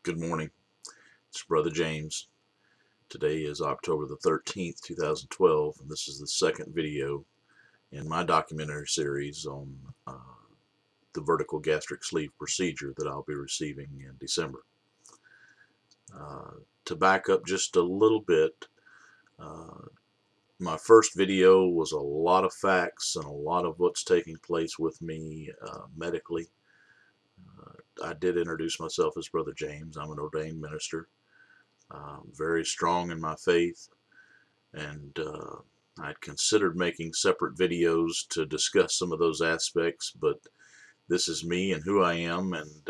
Good morning. It's Brother James. Today is October the 13th, 2012, and this is the second video in my documentary series on the vertical gastric sleeve procedure that I'll be receiving in December. To back up just a little bit, uh, my first video was a lot of facts and a lot of what's taking place with me medically. I did introduce myself as Brother James. I'm an ordained minister. Very strong in my faith, and I'd considered making separate videos to discuss some of those aspects, but this is me and who I am, and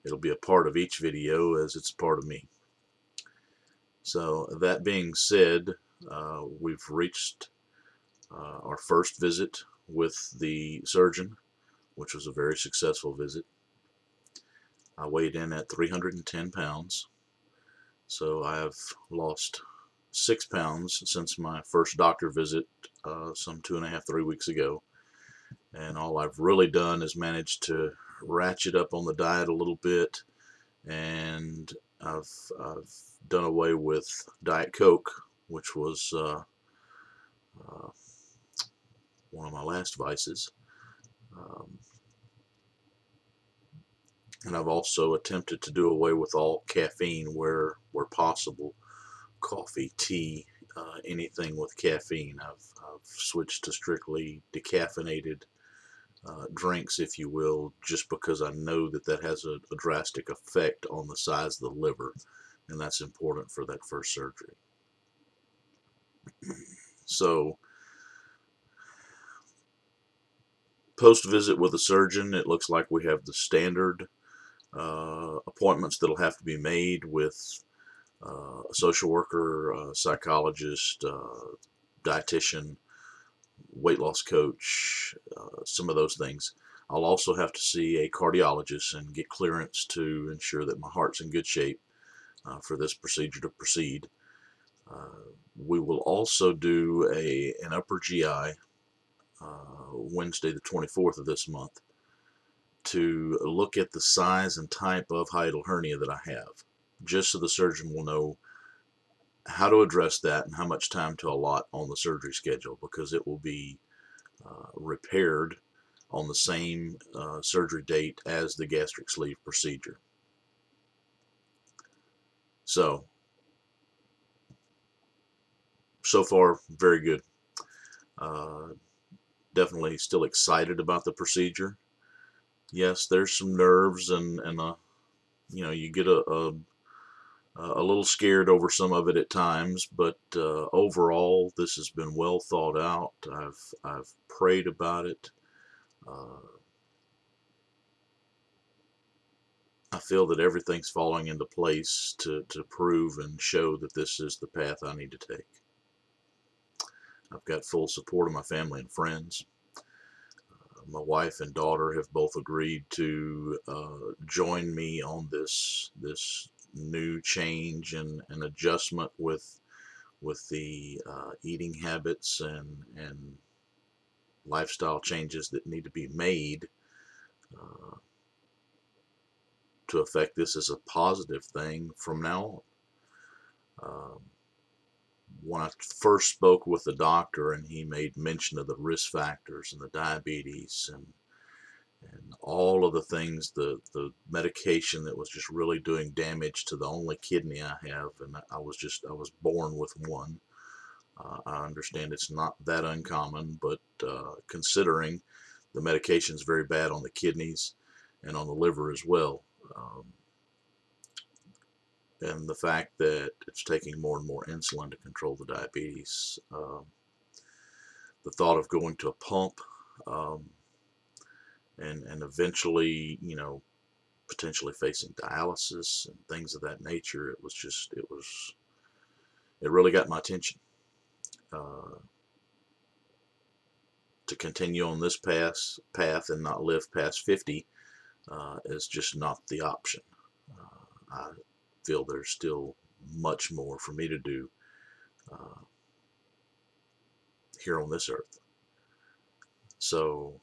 it'll be a part of each video as it's part of me. So that being said, we've reached our first visit with the surgeon, which was a very successful visit. I weighed in at 310 pounds. So I have lost 6 pounds since my first doctor visit some 2.5, 3 weeks ago. And all I've really done is managed to ratchet up on the diet a little bit, and I've done away with Diet Coke, which was one of my last vices. And I've also attempted to do away with all caffeine where possible. Coffee, tea, anything with caffeine. I've switched to strictly decaffeinated drinks, if you will, just because I know that has a drastic effect on the size of the liver, and that's important for that first surgery. So, post-visit with a surgeon, it looks like we have the standard appointments that'll have to be made with a social worker, psychologist, dietitian, weight loss coach, some of those things. I'll also have to see a cardiologist and get clearance to ensure that my heart's in good shape for this procedure to proceed. We will also do an upper GI Wednesday the 24th of this month to look at the size and type of hiatal hernia that I have, just so the surgeon will know how to address that and how much time to allot on the surgery schedule, because it will be repaired on the same surgery date as the gastric sleeve procedure. So far, very good. Definitely still excited about the procedure. Yes, there's some nerves and you get a little scared over some of it at times, but overall, this has been well thought out. I've prayed about it. I feel that everything's falling into place to prove and show that this is the path I need to take. I've got full support of my family and friends. My wife and daughter have both agreed to join me on this new change and adjustment with the eating habits and lifestyle changes that need to be made to affect this as a positive thing from now on. When I first spoke with the doctor and he made mention of the risk factors and the diabetes and all of the things, the medication that was just really doing damage to the only kidney I have, and I was born with one. I understand it's not that uncommon, but considering the medication is very bad on the kidneys and on the liver as well, and the fact that it's taking more and more insulin to control the diabetes, the thought of going to a pump, and eventually, potentially facing dialysis and things of that nature, it really got my attention. To continue on this path and not live past 50 is just not the option. I feel there's still much more for me to do here on this earth. So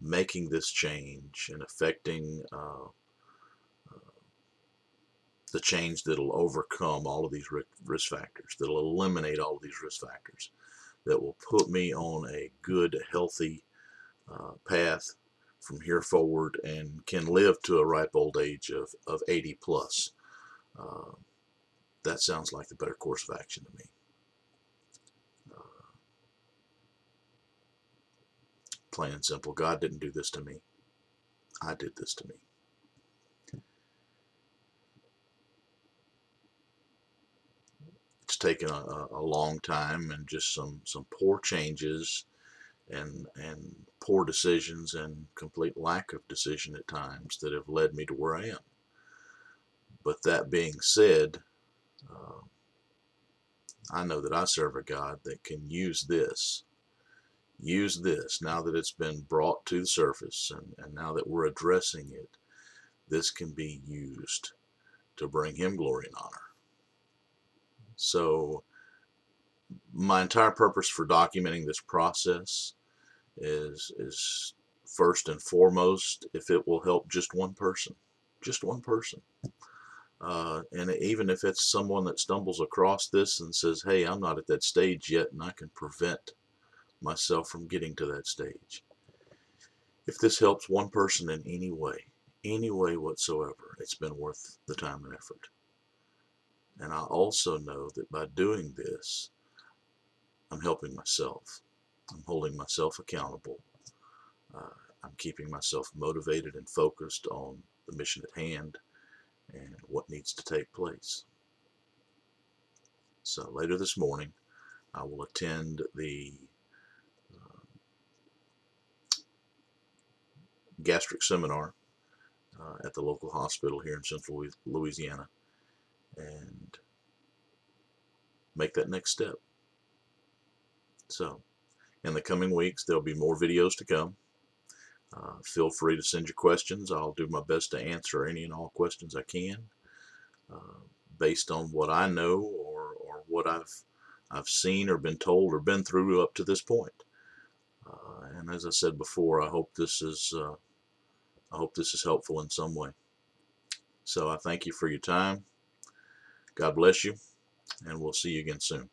making this change and affecting the change that'll overcome all of these risk factors, that'll eliminate all of these risk factors, that will put me on a good, healthy path from here forward and can live to a ripe old age of 80 plus. That sounds like the better course of action to me. Plain and simple, God didn't do this to me. I did this to me. It's taken a long time and just some poor changes and poor decisions and complete lack of decision at times that have led me to where I am. But that being said, I know that I serve a God that can use this now that it's been brought to the surface, and now that we're addressing it, this can be used to bring Him glory and honor. So my entire purpose for documenting this process is first and foremost, if it will help just one person, and even if it's someone that stumbles across this and says, hey, I'm not at that stage yet and I can prevent myself from getting to that stage. If this helps one person in any way whatsoever, it's been worth the time and effort. And I also know that by doing this, I'm helping myself. I'm holding myself accountable. I'm keeping myself motivated and focused on the mission at hand and what needs to take place. So later this morning, I will attend the gastric seminar at the local hospital here in central Louisiana and make that next step. So in the coming weeks, there'll be more videos to come. Feel free to send your questions. I'll do my best to answer any and all questions I can based on what I know or what I've seen or been told or been through up to this point. And as I said before, I hope this is helpful in some way. So I thank you for your time. God bless you, and we'll see you again soon.